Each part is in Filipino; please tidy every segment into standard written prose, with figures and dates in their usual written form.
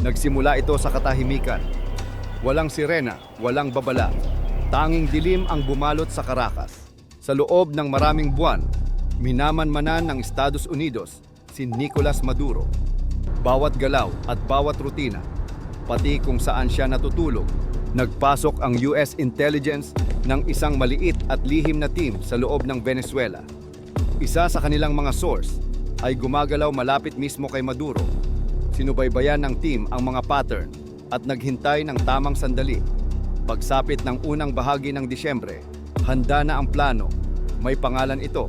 Nagsimula ito sa katahimikan. Walang sirena, walang babala. Tanging dilim ang bumalot sa Caracas. Sa loob ng maraming buwan, minamanmanan ng Estados Unidos si Nicolas Maduro. Bawat galaw at bawat rutina, pati kung saan siya natutulog, nagpasok ang US intelligence ng isang maliit at lihim na team sa loob ng Venezuela. Isa sa kanilang mga source ay gumagalaw malapit mismo kay Maduro. Sinubaybayan ng team ang mga pattern at naghintay ng tamang sandali. Pagsapit ng unang bahagi ng Disyembre, handa na ang plano. May pangalan ito,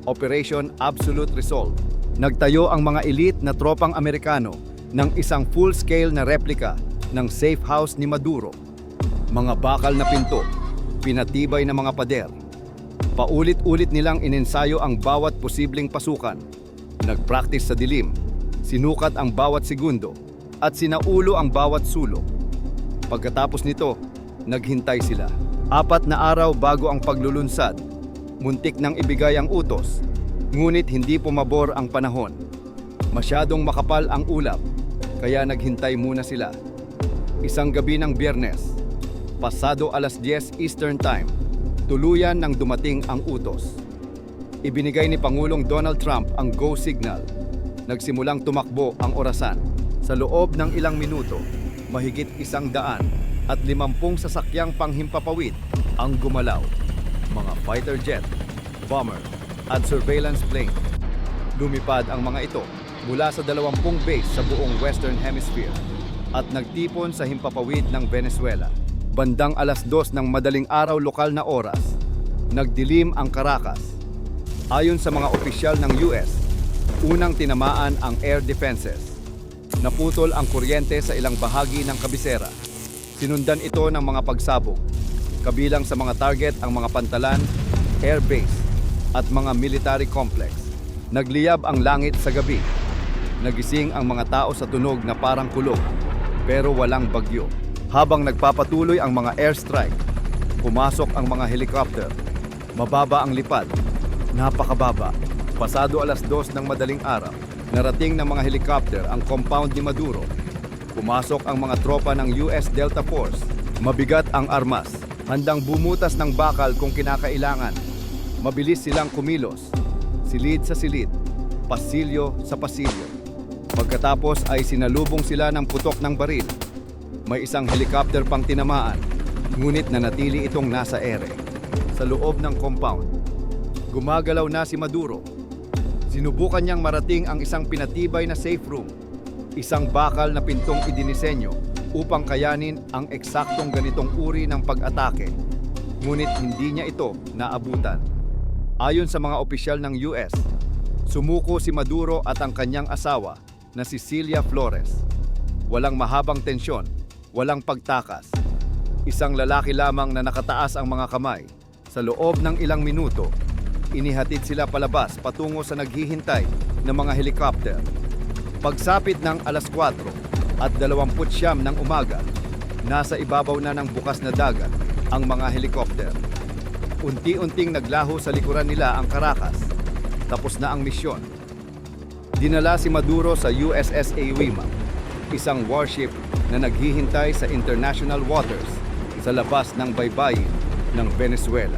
Operation Absolute Resolve. Nagtayo ang mga elite na tropang Amerikano ng isang full-scale na replika ng safe house ni Maduro. Mga bakal na pinto, pinatibay na mga pader. Paulit-ulit nilang inensayo ang bawat posibleng pasukan. Nagpractice sa dilim, sinukat ang bawat segundo, at sinaulo ang bawat sulok. Pagkatapos nito, naghintay sila. 4 na araw bago ang paglulunsad, muntik nang ibigay ang utos, ngunit hindi pumabor ang panahon. Masyadong makapal ang ulap, kaya naghintay muna sila. Isang gabi ng Biyernes, pasado alas 10 Eastern Time, tuluyan nang dumating ang utos. Ibinigay ni Pangulong Donald Trump ang go signal. Nagsimulang tumakbo ang orasan. Sa loob ng ilang minuto, mahigit 150 sasakyang panghimpapawid ang gumalaw. Mga fighter jet, bomber, at surveillance plane. Lumipad ang mga ito mula sa 20 base sa buong Western Hemisphere at nagtipon sa himpapawid ng Venezuela. Bandang alas 2 ng madaling araw lokal na oras, nagdilim ang Caracas. Ayon sa mga opisyal ng US, unang tinamaan ang air defenses. Naputol ang kuryente sa ilang bahagi ng kabisera. Sinundan ito ng mga pagsabog. Kabilang sa mga target ang mga pantalan, airbase, at mga military complex. Nagliyab ang langit sa gabi. Nagising ang mga tao sa tunog na parang kulog, pero walang bagyo. Habang nagpapatuloy ang mga airstrike, pumasok ang mga helicopter. Mababa ang lipad. Napakababa. Pasado alas 2 ng madaling araw, narating ng mga helicopter ang compound ni Maduro. Pumasok ang mga tropa ng US Delta Force. Mabigat ang armas, handang bumutas ng bakal kung kinakailangan. Mabilis silang kumilos, silid sa silid, pasilyo sa pasilyo. Pagkatapos ay sinalubong sila ng putok ng baril. May isang helicopter pang tinamaan, ngunit nanatili itong nasa ere. Sa loob ng compound, gumagalaw na si Maduro. Sinubukan niyang marating ang isang pinatibay na safe room, isang bakal na pintong idinisenyo upang kayanin ang eksaktong ganitong uri ng pag-atake. Ngunit hindi niya ito naabutan. Ayon sa mga opisyal ng US, sumuko si Maduro at ang kanyang asawa na si Cilia Flores. Walang mahabang tensyon, walang pagtakas. Isang lalaki lamang na nakataas ang mga kamay. Sa loob ng ilang minuto, inihatid sila palabas patungo sa naghihintay ng mga helicopter. Pagsapit ng alas 4 at 29 ng umaga, nasa ibabaw na ng bukas na dagat ang mga helicopter. Unti-unting naglaho sa likuran nila ang Caracas. Tapos na ang misyon. Dinala si Maduro sa USS Awima, isang warship na naghihintay sa international waters sa labas ng baybayin ng Venezuela.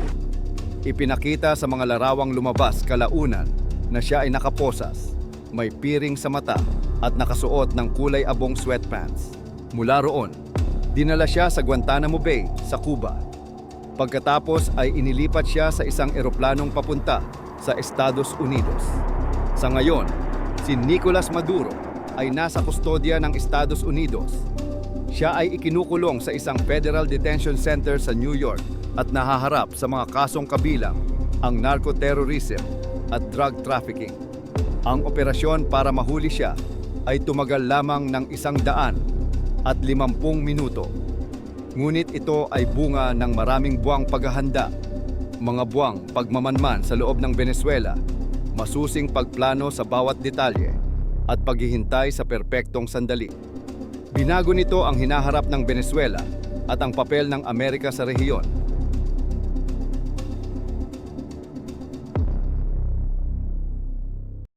Ipinakita sa mga larawang lumabas kalaunan na siya ay nakaposas, may piring sa mata at nakasuot ng kulay abong sweatpants. Mula roon, dinala siya sa Guantanamo Bay sa Cuba. Pagkatapos ay inilipat siya sa isang eroplanong papunta sa Estados Unidos. Sa ngayon, si Nicolas Maduro ay nasa kustodya ng Estados Unidos. Siya ay ikinukulong sa isang federal detention center sa New York at nahaharap sa mga kasong kabilang ang narco-terrorism at drug trafficking. Ang operasyon para mahuli siya ay tumagal lamang ng 150 minuto. Ngunit ito ay bunga ng maraming buwang paghahanda, mga buwang pagmamanman sa loob ng Venezuela, masusing pagplano sa bawat detalye, at paghihintay sa perpektong sandali. Binago nito ang hinaharap ng Venezuela at ang papel ng Amerika sa rehiyon.